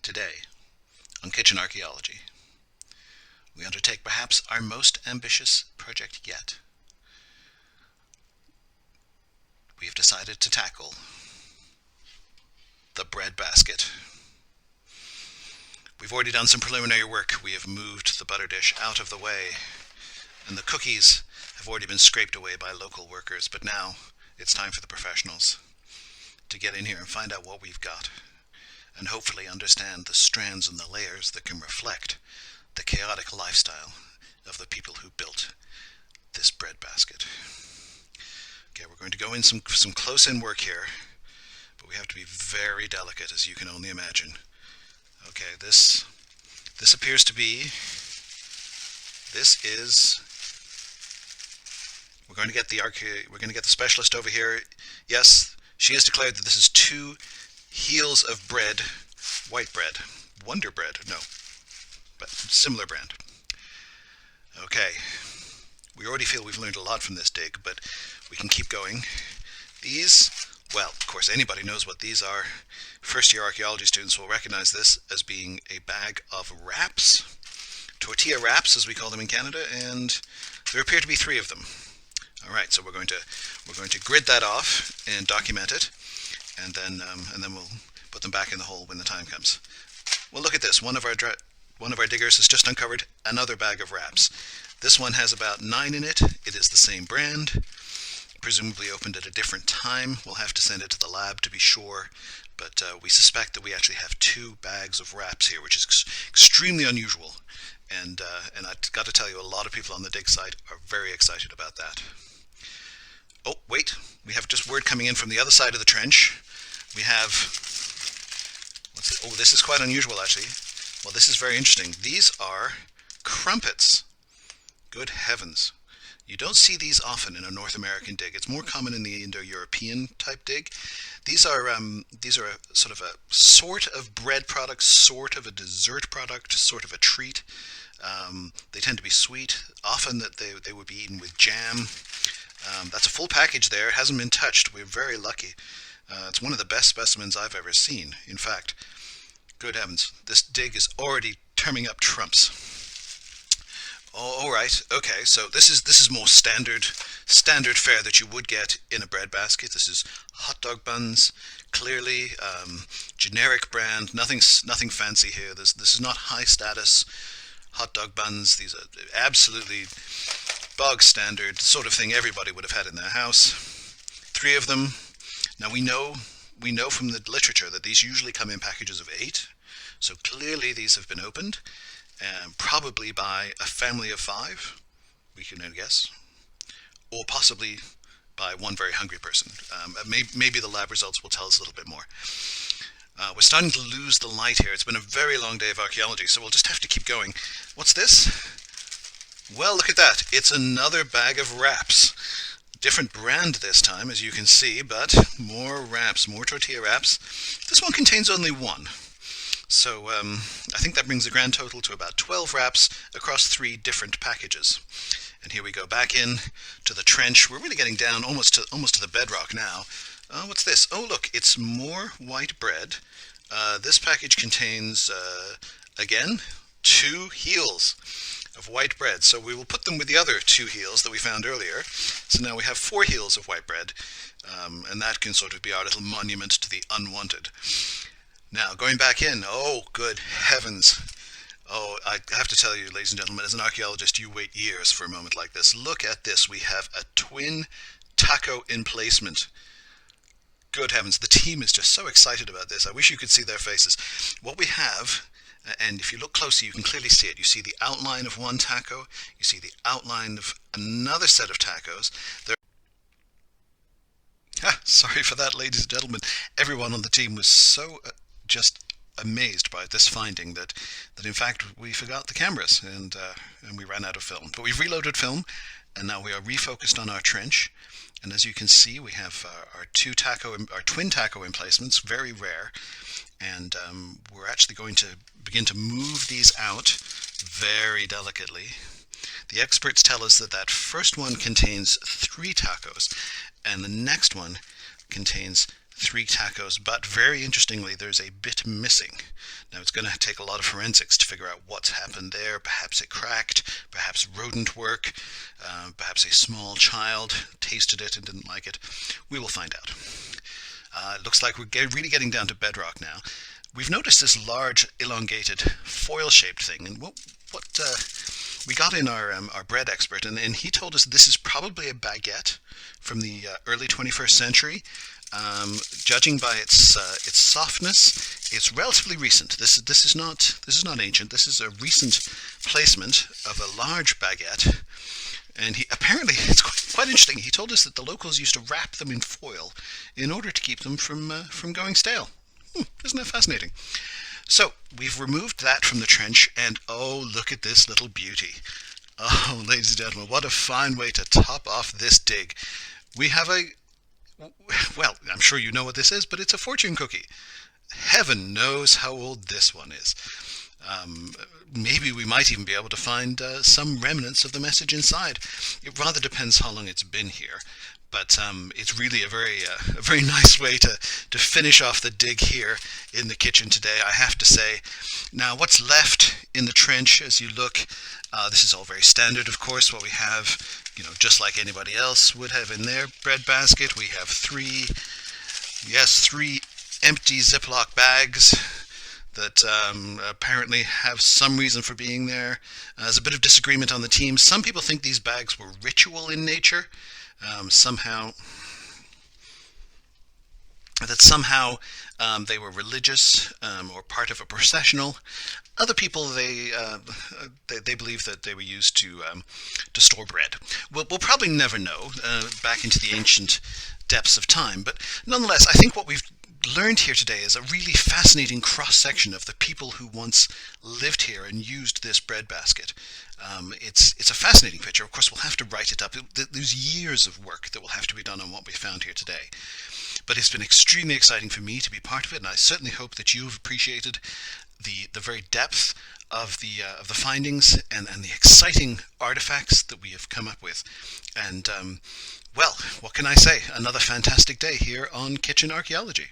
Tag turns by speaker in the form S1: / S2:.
S1: Today, on Kitchen Archaeology, we undertake perhaps our most ambitious project yet. We have decided to tackle the breadbasket. We've already done some preliminary work. We have moved the butter dish out of the way, and the cookies have already been scraped away by local workers, but now it's time for the professionals to get in here and find out what we've got, and hopefully understand the strands and the layers that can reflect the chaotic lifestyle of the people who built this breadbasket. Okay, we're going to go in some close-in work here, but we have to be very delicate, as you can only imagine. Okay, this appears to be, we're going to get the specialist over here. Yes, she has declared that this is 2 heels of bread, white bread, Wonder Bread, no, but similar brand. Okay, we already feel we've learned a lot from this dig, but we can keep going. These, well, of course, anybody knows what these are. First-year archaeology students will recognize this as being a bag of wraps, tortilla wraps, as we call them in Canada, and there appear to be 3 of them. All right, so we're going to grid that off and document it, and then we'll put them back in the hole when the time comes. Well, look at this. One of our diggers has just uncovered another bag of wraps. This one has about 9 in it. It is the same brand, presumably opened at a different time. We'll have to send it to the lab to be sure, but we suspect that we actually have 2 bags of wraps here, which is extremely unusual. And I've got to tell you, a lot of people on the dig site are very excited about that. Oh, wait, we have just word coming in from the other side of the trench. We have, oh, this is quite unusual, actually. Well, this is very interesting. These are crumpets. Good heavens. You don't see these often in a North American dig. It's more common in the Indo-European type dig. These are a sort of bread product, sort of a dessert product, sort of a treat. They tend to be sweet. Often that they would be eaten with jam. That's a full package there. It hasn't been touched. We're very lucky. It's one of the best specimens I've ever seen. In fact, good heavens, this dig is already turning up trumps. Oh, all right. Okay, so this is more standard fare that you would get in a bread basket. This is hot dog buns, clearly generic brand. Nothing fancy here. This is not high status hot dog buns. These are absolutely bog standard, sort of thing everybody would have had in their house. 3 of them. Now we know from the literature that these usually come in packages of 8. So clearly these have been opened, probably by a family of 5, we can guess, or possibly by one very hungry person. Maybe the lab results will tell us a little bit more. We're starting to lose the light here. It's been a very long day of archaeology, so we'll just have to keep going. What's this? Well, look at that. It's another bag of wraps. Different brand this time, as you can see, but more wraps, more tortilla wraps. This one contains only 1. So I think that brings the grand total to about 12 wraps across 3 different packages. And here we go back in to the trench. We're really getting down almost to the bedrock now. What's this? Oh, look, it's more white bread. This package contains, again, 2 heels of white bread. So we will put them with the other 2 heels that we found earlier. So now we have 4 heels of white bread, and that can sort of be our little monument to the unwanted. Now, going back in, oh, good heavens. Oh, I have to tell you, ladies and gentlemen, as an archaeologist, you wait years for a moment like this. Look at this. We have a twin taco emplacement. Good heavens, the team is just so excited about this. I wish you could see their faces. What we have, and if you look closely, you can clearly see it. You see the outline of one taco. You see the outline of another set of tacos. Sorry for that, ladies and gentlemen. Everyone on the team was so just amazed by this finding that in fact we forgot the cameras and we ran out of film. But we've reloaded film, and now we are refocused on our trench. And as you can see, we have our twin taco emplacements, very rare. And we're actually going to begin to move these out very delicately. The experts tell us that first one contains 3 tacos, and the next one contains 3 tacos, but very interestingly, there's a bit missing. Now, it's going to take a lot of forensics to figure out what's happened there. Perhaps it cracked, perhaps rodent work, perhaps a small child tasted it and didn't like it. We will find out. It looks like we're really getting down to bedrock now. We've noticed this large, elongated, foil-shaped thing, and we got in our bread expert, and he told us this is probably a baguette from the early 21st century. Judging by its softness, it's relatively recent. This is not ancient. This is a recent placement of a large baguette. And apparently it's quite interesting. He told us that the locals used to wrap them in foil in order to keep them from going stale. Isn't that fascinating? So we've removed that from the trench, and oh, look at this little beauty. Oh, ladies and gentlemen, what a fine way to top off this dig. We have well, I'm sure you know what this is, but it's a fortune cookie. Heaven knows how old this one is. Maybe we might even be able to find some remnants of the message inside. It rather depends how long it's been here. But it's really a very nice way to finish off the dig here in the kitchen today, I have to say. Now, what's left in the trench as you look, this is all very standard, of course. What we have, just like anybody else would have in their breadbasket, we have three empty Ziploc bags that apparently have some reason for being there. There's a bit of disagreement on the team. Some people think these bags were ritual in nature. Somehow they were religious or part of a processional. Other people they believe that they were used to store bread. We'll probably never know back into the ancient depths of time, but nonetheless, I think what we've learned here today is a really fascinating cross-section of the people who once lived here and used this breadbasket. It's a fascinating picture. Of course, we'll have to write it up. There's years of work that will have to be done on what we found here today. But it's been extremely exciting for me to be part of it, and I certainly hope that you've appreciated the very depth of the findings and the exciting artifacts that we have come up with. And well, what can I say? Another fantastic day here on Kitchen Archaeology.